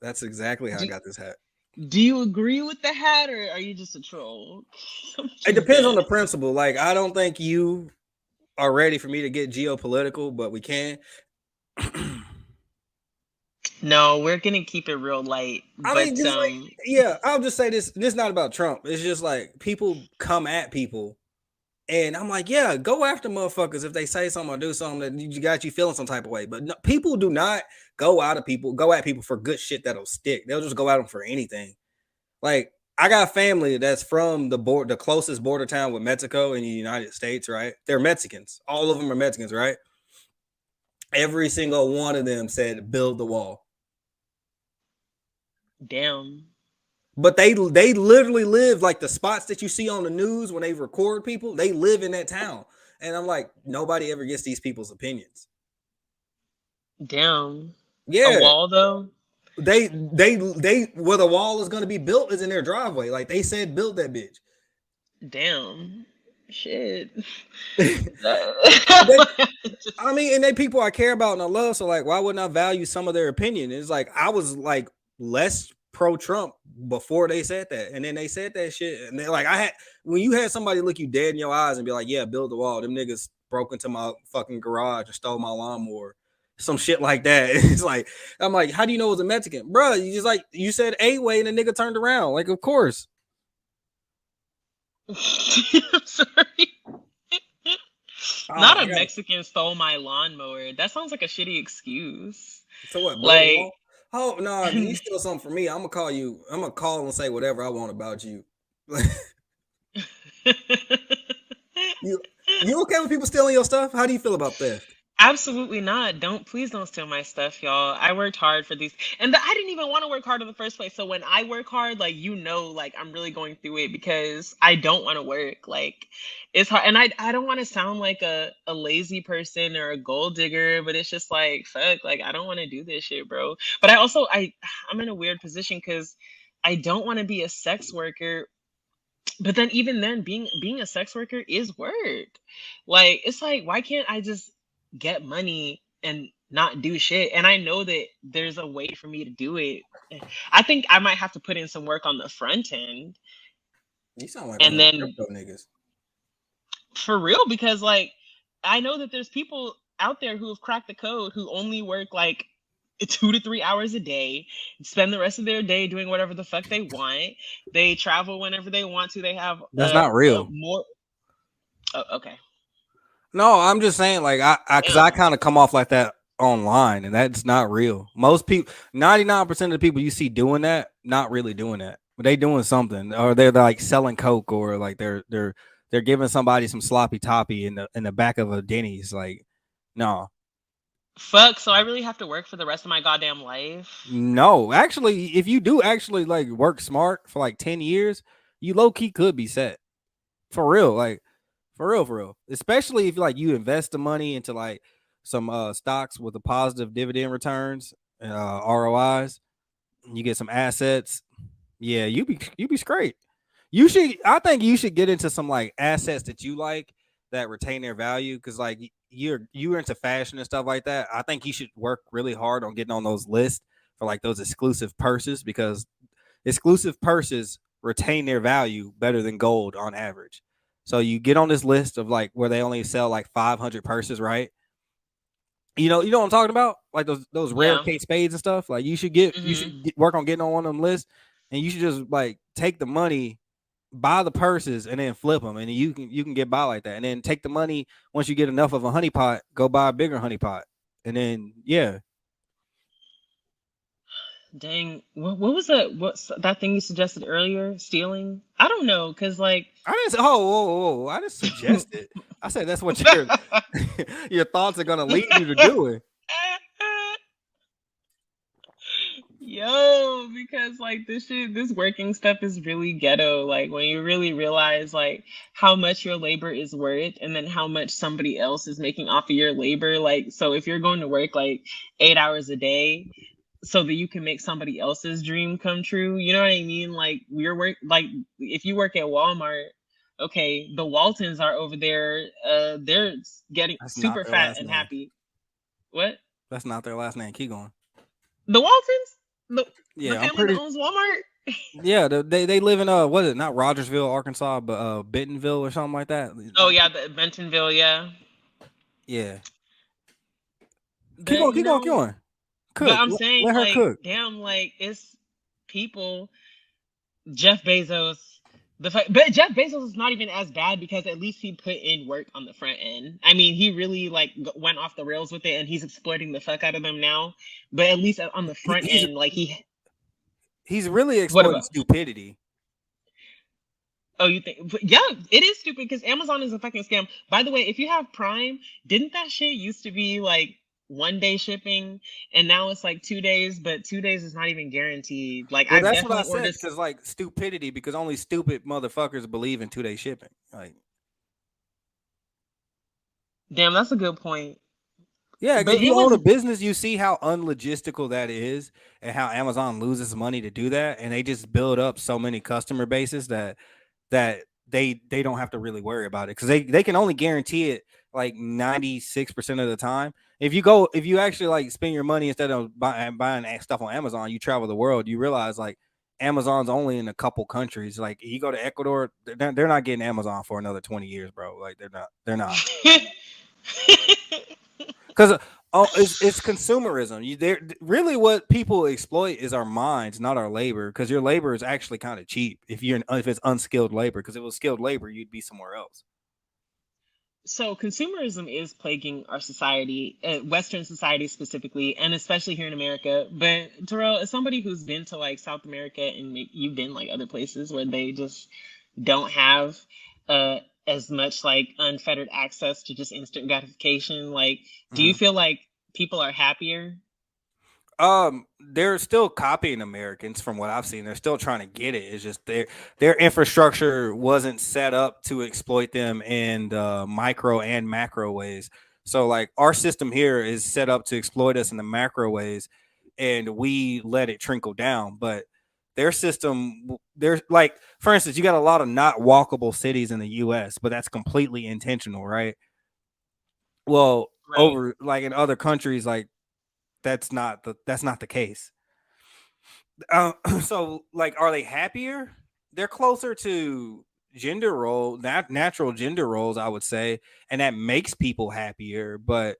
That's exactly how I Do, got this hat. do you agree with the hat, or are you just a troll? I'm It just depends on dead. the principle. Like, I don't think you are ready for me to get geopolitical, but we can. No, we're gonna keep it real light, I mean, but just like, yeah, I'll just say this. This is not about Trump. It's just like people come at people, and I'm like, yeah, go after motherfuckers if they say something or do something that you got you feeling some type of way. But no, people do not go at people for good shit that'll stick. They'll just go at them for anything. Like, I got family that's from the closest border town with Mexico in the United States, right? They're Mexicans. All of them are Mexicans, right? Every single one of them said build the wall. damn. But they literally live like the spots that you see on the news when they record people, they live in that town. And I'm like, nobody ever gets these people's opinions. Damn. A Yeah. wall though? They where the wall is gonna be built is in their driveway. Like they said build that bitch. Damn. Shit. They, Just- I mean, and they people I care about and I love, so like, why wouldn't I value some of their opinion? It's like I was like less pro Trump before they said that, and then they said that shit, and they like I had when you had somebody look you dead in your eyes and be like, "Yeah, build the wall." Them niggas broke into my fucking garage and stole my lawnmower, some shit like that. It's like I'm like, how do you know it was a Mexican, bro? You just like you said a way, and the nigga turned around. Like, of course. I'm sorry. Oh, Not I a got Mexican stole my lawnmower. That sounds like a shitty excuse. so what? Build a Like, wall. Oh no, you steal something from me. I'm gonna call you. I'm gonna call and say whatever I want about you. You you okay with people stealing your stuff? How do you feel about theft? absolutely not. Please don't steal my stuff, y'all. I worked hard for these, and I didn't even want to work hard in the first place. So when I work hard, like like I'm really going through it because I don't want to work. Like it's hard, and I don't want to sound like a lazy person or a gold digger, but it's just like fuck, like I don't want to do this shit, bro. But I'm in a weird position because I don't want to be a sex worker, but then even then being a sex worker is work. Like it's like why can't I just get money and not do shit? And I know that there's a way for me to do it. I think I might have to put in some work on the front end, You sound like one and of them then crypto niggas. for real, because like I know that there's people out there who have cracked the code who only work like 2 to 3 hours a day, spend the rest of their day doing whatever the fuck they want. They travel whenever they want to. They have That's not real. more. Oh, okay. No, I'm just saying, like, because I Damn. kind of come off like that online, and that's not real. Most people, 99% of the people you see doing that, not really doing that. But they doing something, or they're like selling coke, or like they're giving somebody some sloppy toppy in the back of a Denny's. Like, no, Fuck. So I really have to work for the rest of my goddamn life. no. Actually, if you do actually like work smart for like 10 years, you low key could be set for real. Like for real, for real. Especially if like you invest the money into like some stocks with a positive dividend returns, ROIs, you get some assets. Yeah, you be straight. You should I think you should get into some like assets that you like that retain their value because like you're into fashion and stuff like that. I think you should work really hard on getting on those lists for like those exclusive purses because exclusive purses retain their value better than gold on average. So you get on this list of like where they only sell like 500 purses, right? You know what I'm talking about? Like those rare Yeah. Kate Spades and stuff. Like you Hmm. should work on getting on one of them lists, and you should just like take the money, buy the purses, and then flip them, and you can get by like that. And then take the money once you get enough of a honey pot, go buy a bigger honey pot, and then yeah. Dang. What was that? What's that thing you suggested earlier? Stealing? I don't know. Cause like, I didn't say, oh, whoa, whoa, I didn't suggest it. I said that's what your your thoughts are gonna lead you to doing. yo, because like this working stuff is really ghetto. Like when you really realize like how much your labor is worth and then how much somebody else is making off of your labor. Like, so if you're going to work like 8 hours a day so that you can make somebody else's dream come true, you know what I mean? Like we're work like if you work at Walmart, okay, the Waltons are over there, they're getting That's not super their fat last and name. happy. What? That's not their last name. Keep going. The Waltons? The, The Yeah, I'm family that pretty. owns Walmart. Yeah, they live in what is it? Not Rogersville, Arkansas, but Bentonville or something like that. Oh yeah, the Bentonville, yeah. Yeah, keep But going, keep going, keep going. but Cook. I'm saying Let her like, cook. damn, like it's people. Jeff Bezos. But Jeff Bezos is not even as bad because at least he put in work on the front end. I mean, he really like went off the rails with it, and he's exploiting the fuck out of them now. But at least on the front He's end, like he. he's really What exploiting about? stupidity. Oh, you think? Yeah, it is stupid because Amazon is a fucking scam. By the way, if you have Prime, didn't that shit used to be like 1 day shipping, and now it's like 2 days? But 2 days is not even guaranteed. Like Well, I've that's what I definitely said ordered. because like stupidity, because only stupid motherfuckers believe in 2-day shipping. Like, Damn, that's a good point. yeah, But if it you own a was business, you see how unlogistical that is, and how Amazon loses money to do that, and they just build up so many customer bases that they don't have to really worry about it because they can only guarantee it like 96% of the time. If you actually like spend your money instead of buying stuff on Amazon, you travel the world, you realize like Amazon's only in a couple countries. Like you go to Ecuador, they're not getting Amazon for another 20 years, bro. Like they're not because it's consumerism. They're really what people exploit is our minds, not our labor. Because your labor is actually kind of cheap if it's unskilled labor. Because if it was skilled labor, you'd be somewhere else. So consumerism is plaguing our society, Western society specifically, and especially here in America. But Terrell, as somebody who's been to like South America and you've been like other places where they just don't have uh, as much like unfettered access to just instant gratification, like, do you Mhm. feel like people are happier? They're still copying Americans from what I've seen. They're still trying to get it. It's just their infrastructure wasn't set up to exploit them in micro and macro ways. So like our system here is set up to exploit us in the macro ways, and we let it trickle down. But their system, there's like for instance, you got a lot of not walkable cities in the U.S., but that's completely intentional, right? Well, Right. over like in other countries, like that's not the case. So like are they happier? They're closer to gender role, natural gender roles, I would say, and that makes people happier. But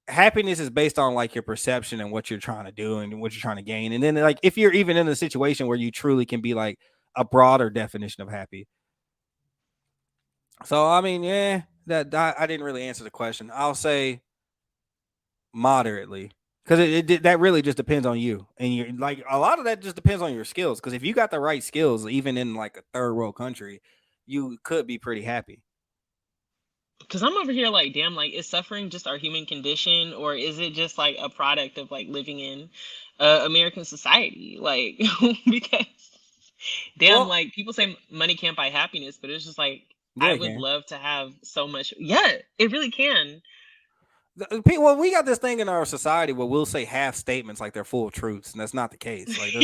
happiness is based on like your perception and what you're trying to do and what you're trying to gain. And then like if you're even in a situation where you truly can be like a broader definition of happy. So I mean, yeah, I didn't really answer the question. I'll say moderately because that really just depends on you and you like a lot of that just depends on your skills because if you got the right skills even in like a third world country you could be pretty happy. Because I'm over here like, damn, like, is suffering just our human condition, or is it just like a product of like living in American society? Like, because damn, Well, like people say money can't buy happiness, but it's just like yeah, I you would can. love to have so much. Yeah, it really can. Well, we got this thing in our society where we'll say half statements like they're full truths and that's not the case. Like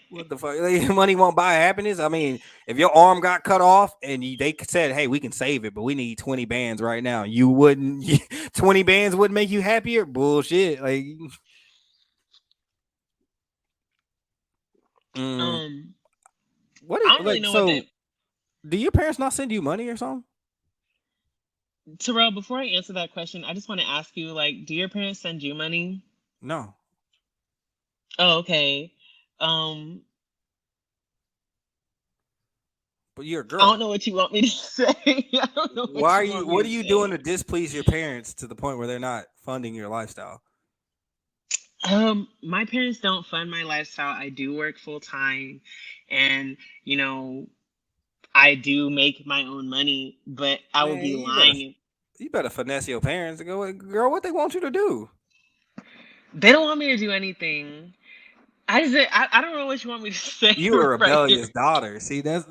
what the fuck? Like, money won't buy happiness. I mean, if your arm got cut off and they said, "Hey, we can save it, but we need 20 bands right now," you wouldn't. 20 bands wouldn't make you happier. Bullshit. Like, mm, um, what is I don't really like? know what that. So, do your parents not send you money or something? Terrell, before I answer that question, I just want to ask you, like, do your parents send you money? No, Oh, okay. Um, but you're a I don't girl. know what you want me to say. I don't know Why what are you you? want me What are to you doing say. to displease your parents to the point where they're not funding your lifestyle? My parents don't fund my lifestyle. I do work full time, and you know, I do make my own money, but I would Man, be lying. you better finesse your parents and go, girl. What they want you to do? They don't want me to do anything. I don't know what you want me to say You a right here. rebellious daughter. See, that's